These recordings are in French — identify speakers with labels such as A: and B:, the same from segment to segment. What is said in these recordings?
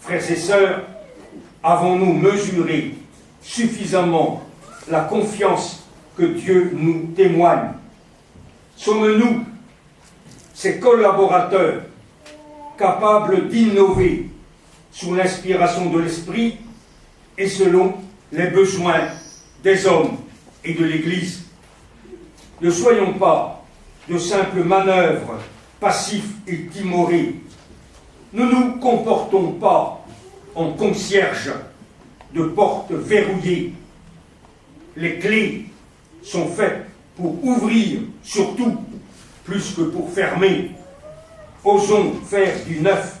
A: Frères et sœurs, avons-nous mesuré suffisamment la confiance que Dieu nous témoigne? Sommes-nous, ses collaborateurs, capables d'innover sous l'inspiration de l'Esprit et selon les besoins des hommes et de l'Église? Ne soyons pas de simples manœuvres passifs et timorés. Ne nous comportons pas en concierge de portes verrouillées. Les clés sont faites pour ouvrir surtout, plus que pour fermer. Osons faire du neuf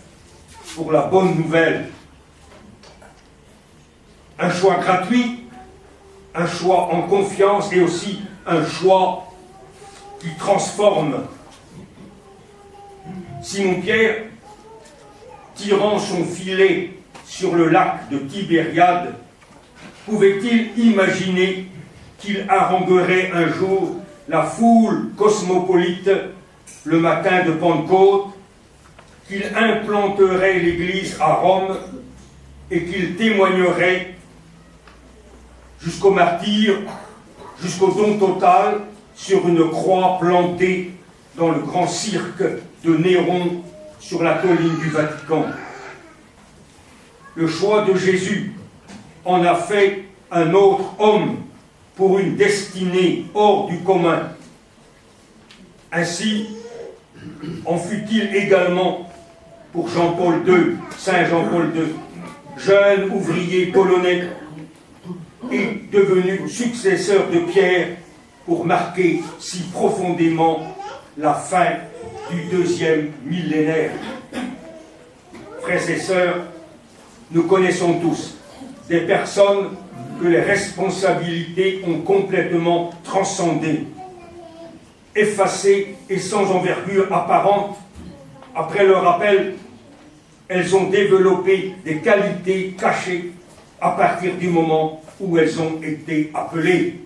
A: pour la bonne nouvelle. Un choix gratuit, un choix en confiance et aussi un choix qui transforme. Simon-Pierre, tirant son filet sur le lac de Tibériade, pouvait-il imaginer qu'il haranguerait un jour la foule cosmopolite le matin de Pentecôte, qu'il implanterait l'Église à Rome et qu'il témoignerait jusqu'au martyre, jusqu'au don total sur une croix plantée dans le grand cirque de Néron sur la colline du Vatican? Le choix de Jésus en a fait un autre homme pour une destinée hors du commun. Ainsi en fut-il également pour Jean-Paul II, Saint Jean-Paul II, jeune ouvrier polonais et devenu successeur de Pierre pour marquer si profondément la fin du deuxième millénaire. Frères et sœurs, nous connaissons tous des personnes que les responsabilités ont complètement transcendées, effacées et sans envergure apparente. Après leur appel, elles ont développé des qualités cachées à partir du moment où elles ont été appelées.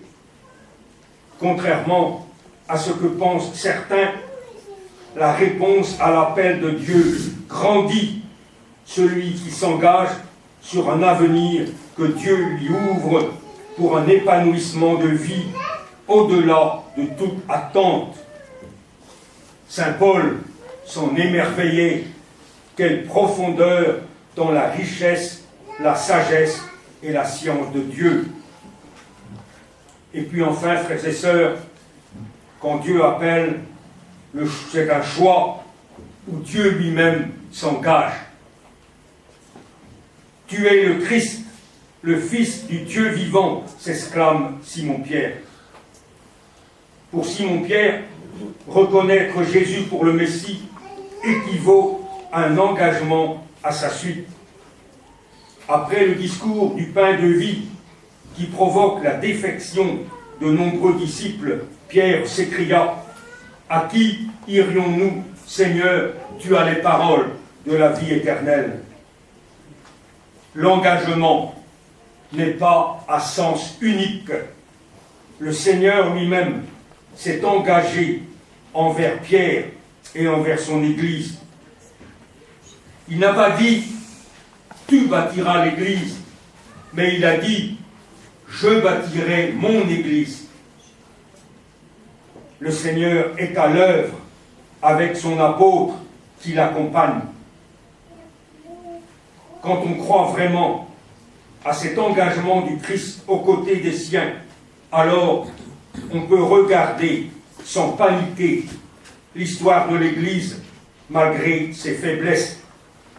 A: Contrairement à ce que pensent certains, la réponse à l'appel de Dieu grandit celui qui s'engage sur un avenir que Dieu lui ouvre pour un épanouissement de vie au-delà de toute attente. Saint Paul s'en émerveillait. Quelle profondeur dans la richesse, la sagesse et la science de Dieu. Et puis enfin, frères et sœurs, quand Dieu appelle, c'est un choix où Dieu lui-même s'engage. Tu es le Christ, le Fils du Dieu vivant, s'exclame Simon-Pierre. Pour Simon-Pierre, reconnaître Jésus pour le Messie équivaut à un engagement à sa suite. Après le discours du pain de vie qui provoque la défection de nombreux disciples, Pierre s'écria: « À qui irions-nous, Seigneur? Tu as les paroles de la vie éternelle. » L'engagement n'est pas à sens unique. Le Seigneur lui-même s'est engagé envers Pierre et envers son Église. Il n'a pas dit « tu bâtiras l'Église », mais il a dit « je bâtirai mon Église ». Le Seigneur est à l'œuvre avec son apôtre qui l'accompagne. Quand on croit vraiment à cet engagement du Christ aux côtés des siens, alors on peut regarder sans paniquer l'histoire de l'Église malgré ses faiblesses.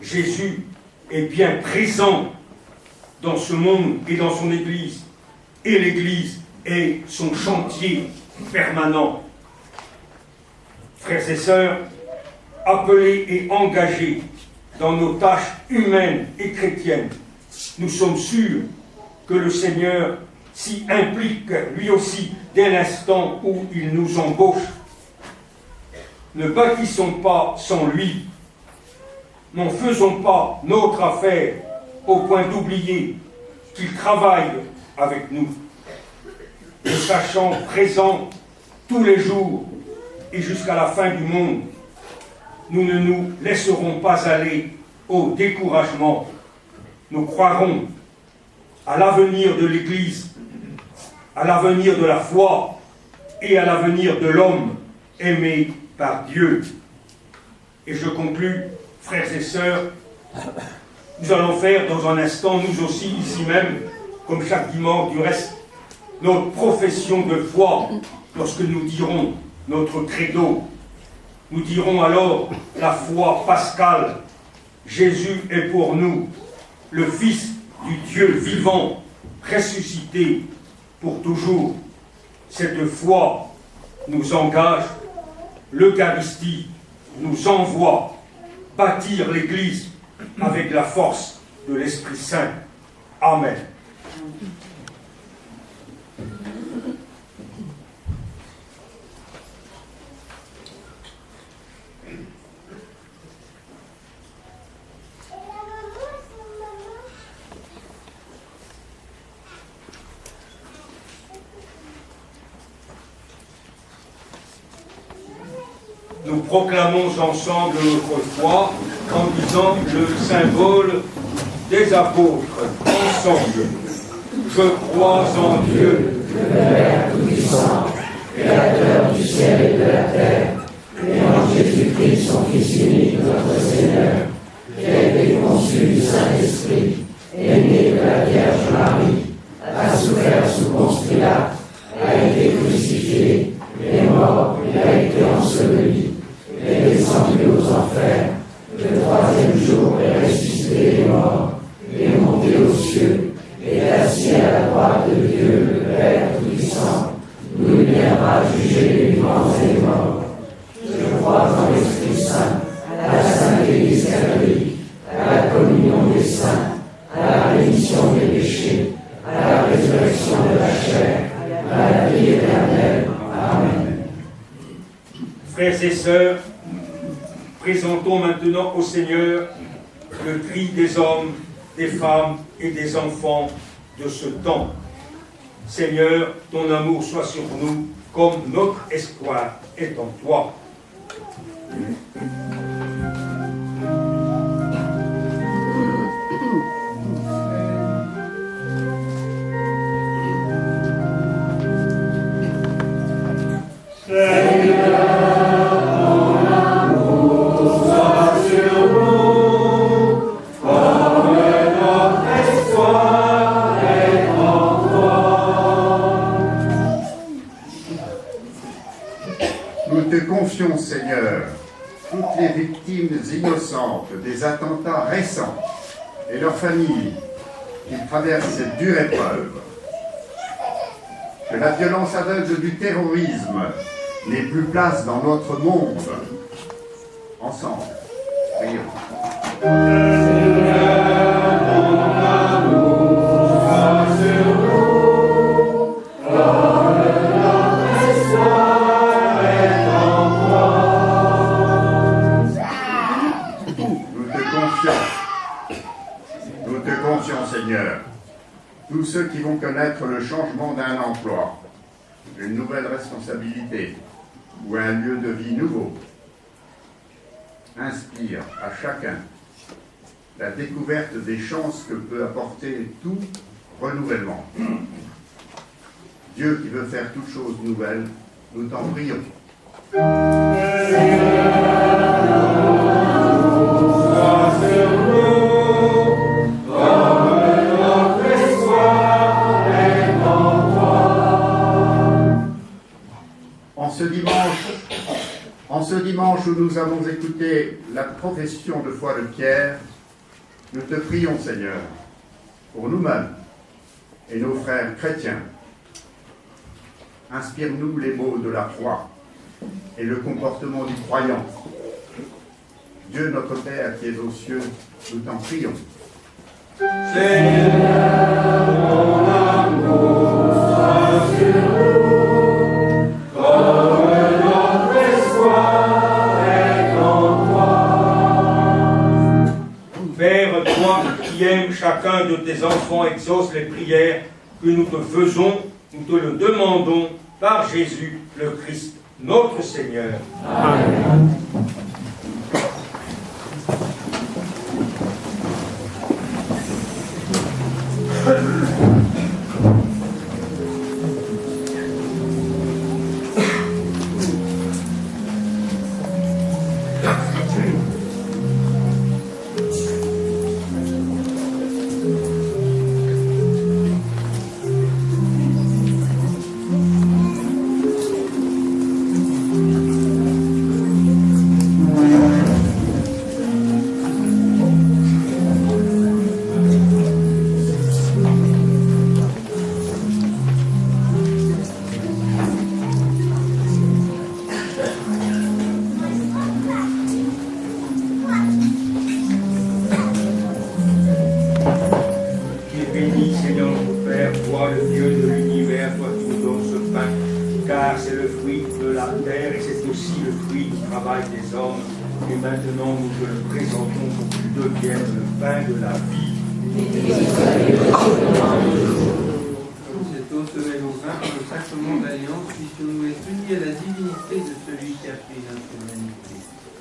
A: Jésus est bien présent dans ce monde et dans son Église, et l'Église est son chantier permanent. Frères et sœurs, appelés et engagés dans nos tâches humaines et chrétiennes, nous sommes sûrs que le Seigneur s'y implique lui aussi dès l'instant où il nous embauche. Ne bâtissons pas sans lui. N'en faisons pas notre affaire au point d'oublier qu'il travaille avec nous. Le sachant présent tous les jours et jusqu'à la fin du monde, nous ne nous laisserons pas aller au découragement nous croirons à l'avenir de l'Église, à l'avenir de la foi et à l'avenir de l'homme aimé par Dieu. Et je conclus, frères et sœurs, nous allons faire dans un instant, nous aussi, ici même, comme chaque dimanche du reste, notre profession de foi lorsque nous dirons notre credo. Nous dirons alors la foi pascale. Jésus est pour nous le Fils du Dieu vivant, ressuscité pour toujours. Cette foi nous engage, l'Eucharistie nous envoie bâtir l'Église avec la force de l'Esprit Saint. Amen. Nous proclamons ensemble notre foi en disant le symbole des apôtres. Ensemble, je crois en Dieu,
B: le Père Tout-Puissant, Créateur du ciel et de la terre, et en Jésus-Christ, son Fils unique, notre Seigneur, qui a été conçu du Saint-Esprit, est né de la Vierge Marie, a souffert sous Ponce Pilate, a été crucifié, est mort, il a été enseveli, est descendu aux enfers, le troisième jour est ressuscité des morts, est monté aux cieux, est assis à la droite de Dieu, le Père Tout-Puissant, d'où il viendra juger les vivants et les morts. Je crois en l'Esprit Saint, à la Sainte Église catholique, à la communion des saints, à la rémission des péchés, à la résurrection de la chair, à la vie éternelle. Amen.
A: Frères et sœurs, présentons maintenant au Seigneur le cri des hommes, des femmes et des enfants de ce temps. Seigneur, ton amour soit sur nous, comme notre espoir est en toi.
C: Seigneur, toutes les victimes innocentes des attentats récents et leurs familles qui traversent cette dure épreuve. Que la violence aveugle du terrorisme n'ait plus place dans notre monde. Ensemble, prions. Seigneur, tous ceux qui vont connaître le changement d'un emploi, une nouvelle responsabilité ou un lieu de vie nouveau, inspire à chacun la découverte des chances que peut apporter tout renouvellement. Dieu qui veut faire toutes choses nouvelles, nous t'en prions. En ce dimanche où nous avons écouté la profession de foi de Pierre, nous te prions, Seigneur, pour nous-mêmes et nos frères chrétiens. Inspire-nous les mots de la foi et le comportement du croyant. Dieu notre Père qui es aux cieux, nous t'en prions.
B: Seigneur, ton amour soit sur nous, comme notre espoir est en toi.
A: Père, toi qui aimes chacun de tes enfants, exauce les prières que nous te faisons, nous te le demandons par Jésus le Christ, notre Seigneur.
B: Amen.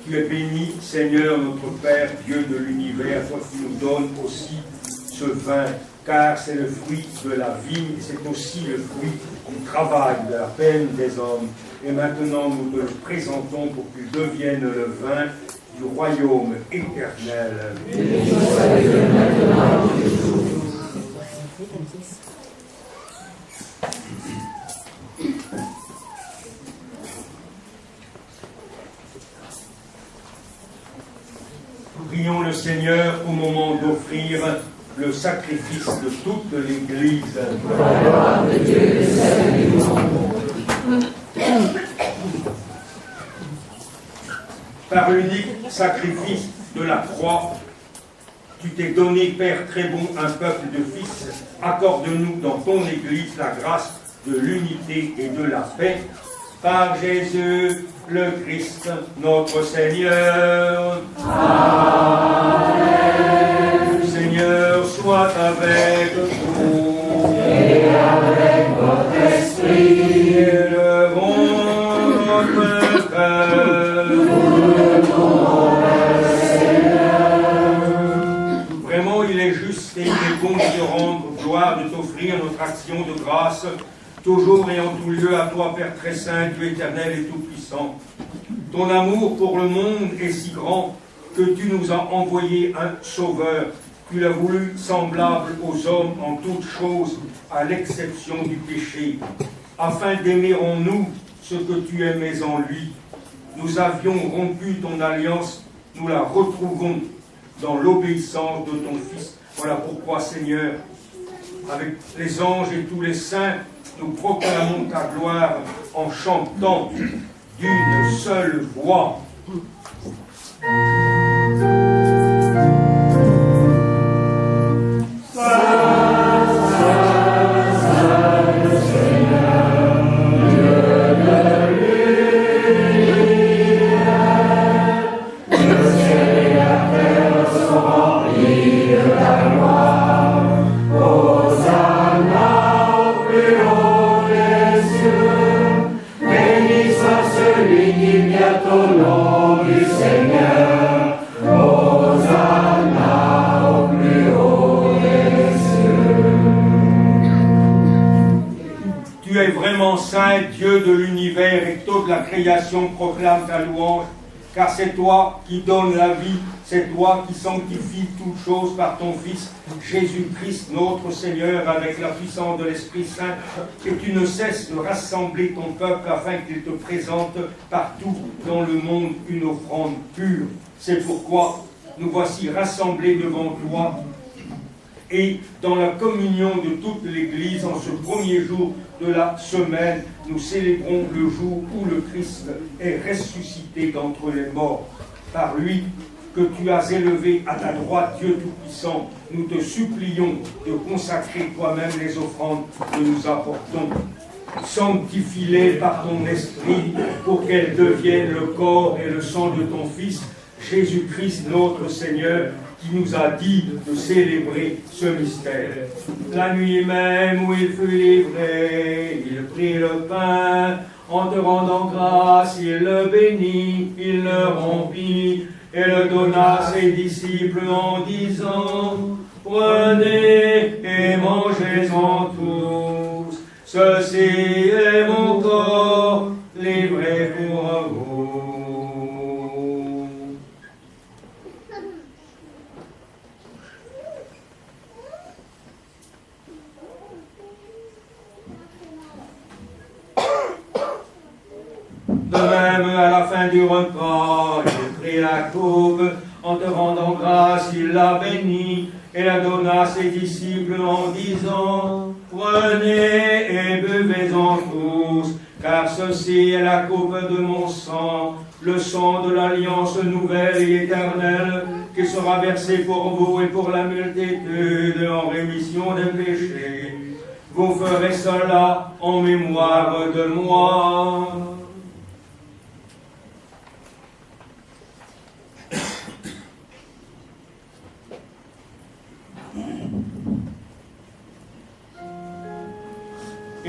A: Tu es béni, Seigneur, notre Père, Dieu de l'univers, toi qui nous donnes aussi ce vin, car c'est le fruit de la vigne, c'est aussi le fruit du travail, de la peine des hommes. Et maintenant, nous te le présentons pour qu'il devienne le vin du royaume éternel. Prions le Seigneur au moment d'offrir le sacrifice de toute l'Église. Par l'unique sacrifice de la croix, tu t'es donné, Père très bon, un peuple de fils. Accorde-nous dans ton Église la grâce de l'unité et de la paix. Par Jésus le Christ, notre Seigneur. Amen. Le Seigneur soit avec vous.
B: Et avec votre esprit.
A: Élevons notre cœur. Vraiment, il est juste et il est bon de te rendre gloire, de t'offrir notre action de grâce, toujours et en tout lieu à toi, Père très saint, Dieu éternel et tout-puissant. Ton amour pour le monde est si grand que tu nous as envoyé un sauveur. Tu l'as voulu semblable aux hommes en toutes choses, à l'exception du péché, afin d'aimer en nous ce que tu aimais en lui. Nous avions rompu ton alliance, nous la retrouvons dans l'obéissance de ton Fils. Voilà pourquoi, Seigneur, avec les anges et tous les saints, nous proclamons ta gloire en chantant d'une seule voix. Saint Dieu de l'univers et toute la création proclame ta louange, car c'est toi qui donnes la vie, c'est toi qui sanctifies toutes choses par ton Fils, Jésus-Christ, notre Seigneur, avec la puissance de l'Esprit Saint, et tu ne cesses de rassembler ton peuple afin qu'il te présente partout dans le monde une offrande pure. C'est pourquoi nous voici rassemblés devant toi, et dans la communion de toute l'Église, en ce premier jour de la semaine, nous célébrons le jour où le Christ est ressuscité d'entre les morts. Par lui, que tu as élevé à ta droite, Dieu Tout-Puissant, nous te supplions de consacrer toi-même les offrandes que nous apportons. Sanctifie-les par ton esprit pour qu'elles deviennent le corps et le sang de ton Fils, Jésus-Christ notre Seigneur, qui nous a dit de célébrer ce mystère. La nuit même où il fut livré, il prit le pain, en te rendant grâce, il le bénit, il le rompit, et le donna à ses disciples en disant, prenez et mangez-en tous. Ceci est mon corps, livré pour vous. De même, à la fin du repas, il prit la coupe, en te rendant grâce, il la bénit, et la donna à ses disciples en disant, prenez et buvez-en tous, car ceci est la coupe de mon sang, le sang de l'alliance nouvelle et éternelle, qui sera versé pour vous et pour la multitude en rémission des péchés. Vous ferez cela en mémoire de moi.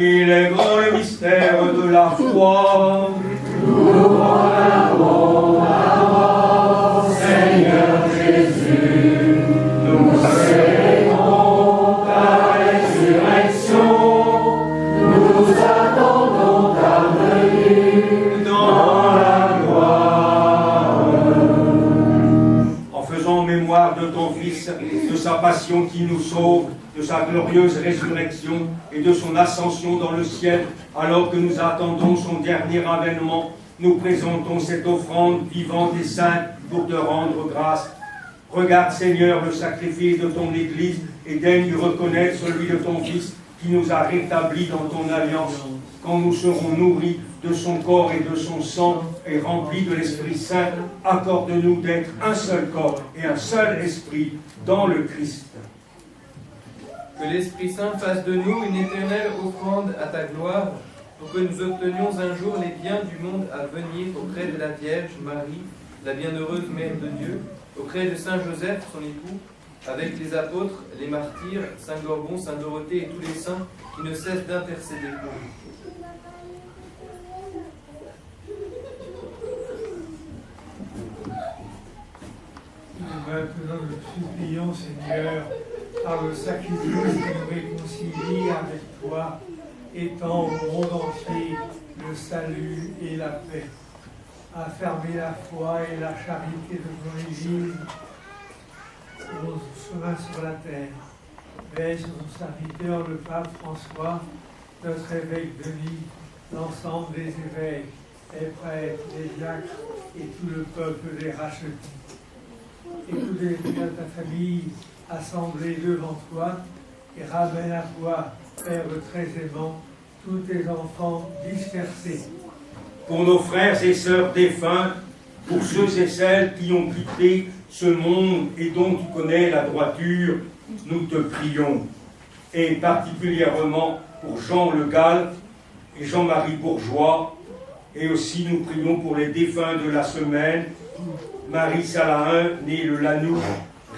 A: Il est grand le mystère de la foi.
B: Nous proclamons ta mort, Seigneur Jésus. Nous célébrons ta résurrection. Nous attendons ta venue dans la gloire.
A: En faisant mémoire de ton Fils, de sa passion qui nous sauve, de sa glorieuse résurrection et de son ascension dans le ciel, alors que nous attendons son dernier avènement, nous présentons cette offrande vivante et sainte pour te rendre grâce. Regarde, Seigneur, le sacrifice de ton Église et daigne reconnaître celui de ton Fils qui nous a rétablis dans ton alliance. Quand nous serons nourris de son corps et de son sang et remplis de l'Esprit Saint, accorde-nous d'être un seul corps et un seul esprit dans le Christ.
D: Que l'Esprit Saint fasse de nous une éternelle offrande à ta gloire, pour que nous obtenions un jour les biens du monde à venir auprès de la Vierge Marie, la bienheureuse Mère de Dieu, auprès de Saint Joseph, son époux, avec les apôtres, les martyrs, Saint Gorbon, Saint Dorothée et tous les saints qui ne cessent d'intercéder pour nous.
E: Maintenant, nous supplions, Seigneur, par le sacrifice qui nous réconcilie avec toi, étends au monde entier le salut et la paix. Affermis la foi et la charité de ton Église, mon chemin sur la terre. Veille sur ton serviteur, le pape François, notre évêque Denis, l'ensemble des évêques, les prêtres, les diacres et tout le peuple des rachetés. Et tous les membres de ta famille assemblés devant toi, et ramène à toi, Père très aimant, tous tes enfants dispersés.
A: Pour nos frères et sœurs défunts, pour ceux et celles qui ont quitté ce monde et dont tu connais la droiture, nous te prions. Et particulièrement pour Jean Le Gall et Jean-Marie Bourgeois, et aussi nous prions pour les défunts de la semaine, Marie Salahin, née Le Lanoux,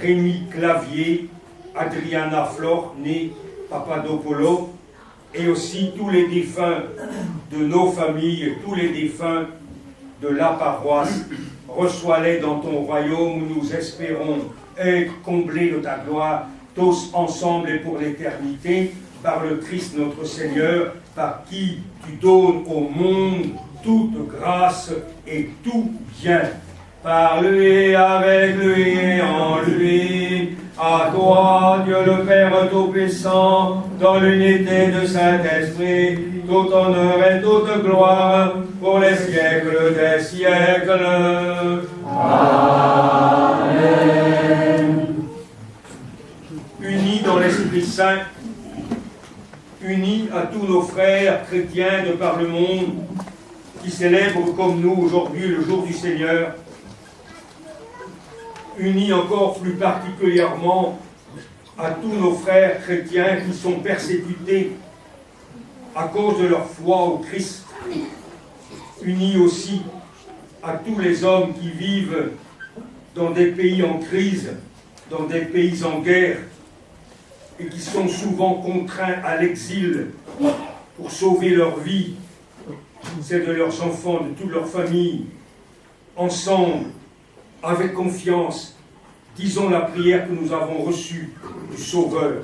A: Rémi Clavier, Adriana Flore, née Papadopoulou, et aussi tous les défunts de nos familles, et tous les défunts de la paroisse. Reçois-les dans ton royaume où nous espérons être comblés de ta gloire, tous ensemble et pour l'éternité, par le Christ notre Seigneur, par qui tu donnes au monde toute grâce et tout bien. Par lui, avec lui et en lui, à toi, Dieu le Père Tout-Puissant, dans l'unité de Saint-Esprit, tout honneur et toute gloire, pour les siècles des siècles. Amen. Unis dans l'Esprit Saint, unis à tous nos frères chrétiens de par le monde, qui célèbrent comme nous aujourd'hui le jour du Seigneur, unis encore plus particulièrement à tous nos frères chrétiens qui sont persécutés à cause de leur foi au Christ, unis aussi à tous les hommes qui vivent dans des pays en crise, dans des pays en guerre, et qui sont souvent contraints à l'exil pour sauver leur vie, celle de leurs enfants, de toute leur famille, ensemble, avec confiance, disons la prière que nous avons reçue du Sauveur.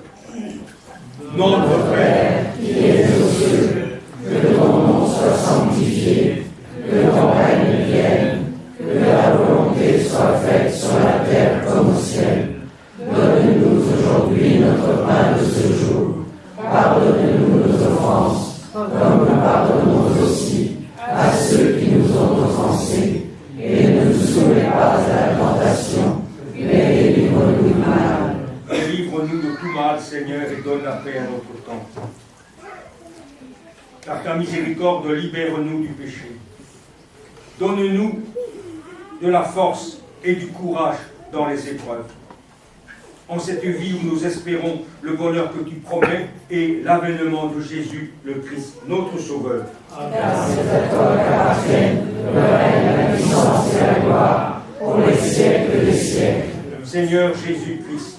A: Notre Père,
B: qui es aux cieux, que ton nom soit sanctifié, que ton règne vienne, que ta volonté soit faite sur la terre comme au ciel. Donne-nous aujourd'hui notre pain de ce jour. Pardonne-nous nos offenses, comme nous pardonnons aussi à ceux qui nous ont offensés. Et ne nous soumets pas à la tentation, mais délivre-nous du mal.
A: délivre-nous de tout mal, Seigneur, et donne la paix à notre temps. Par ta miséricorde, libère-nous du péché. Donne-nous de la force et du courage dans les épreuves. En cette vie où nous espérons le bonheur que tu promets et l'avènement de Jésus, le Christ, notre Sauveur.
B: Car c'est à toi qu'appartiennent le règne, la puissance et la gloire, pour les siècles des siècles.
A: Seigneur Jésus-Christ,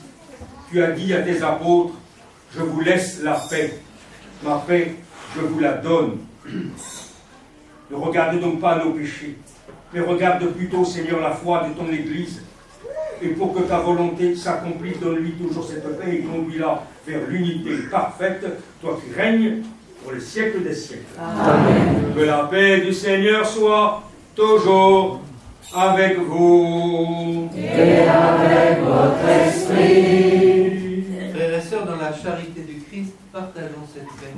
A: tu as dit à tes apôtres, je vous laisse la paix. Ma paix, je vous la donne. Ne regarde donc pas nos péchés, mais regarde plutôt, Seigneur, la foi de ton Église. Et pour que ta volonté s'accomplisse, donne-lui toujours cette paix et conduis-la vers l'unité parfaite, toi qui règnes pour les siècles des siècles.
B: Amen.
A: Que la paix du Seigneur soit toujours avec vous.
B: Et avec votre esprit.
D: Frères et sœurs, dans la charité du Christ, partageons cette paix.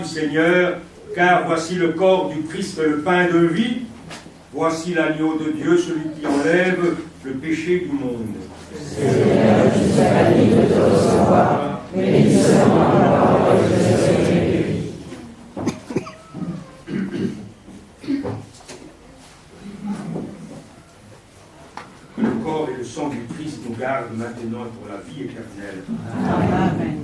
A: Seigneur, car voici le corps du Christ, le pain de vie. Voici l'agneau de Dieu, celui qui enlève le péché du monde.
B: Seigneur, je suis pas digne de te recevoir, mais dis seulement la parole que je serai guéri.
A: Que le corps et le sang du Christ nous gardent maintenant pour la vie éternelle.
F: Amen.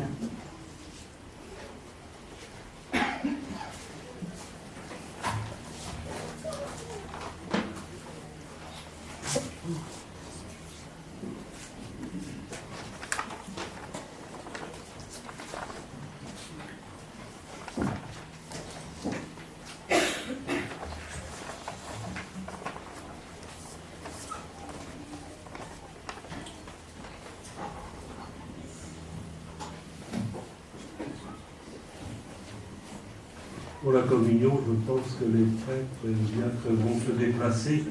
G: Pour la communion, je pense que les prêtres et les diacres vont se déplacer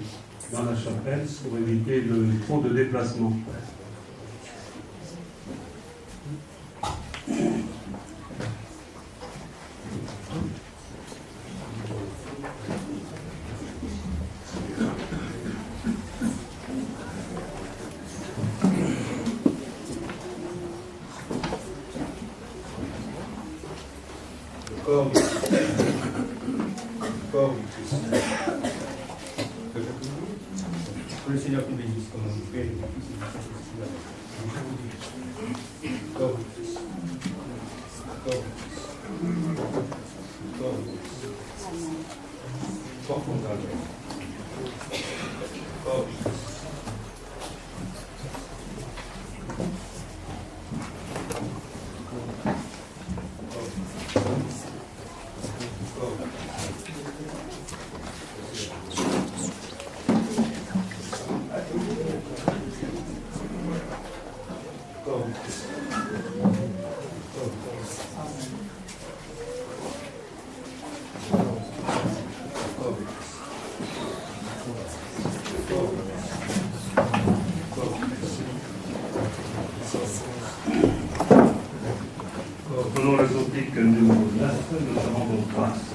G: dans la chapelle pour éviter le trop de déplacement.
A: Seigneur te bénisse comme un Père et Fils et du Saint-Esprit.
G: Prenons la cantique numéro 9, nous rendons grâce.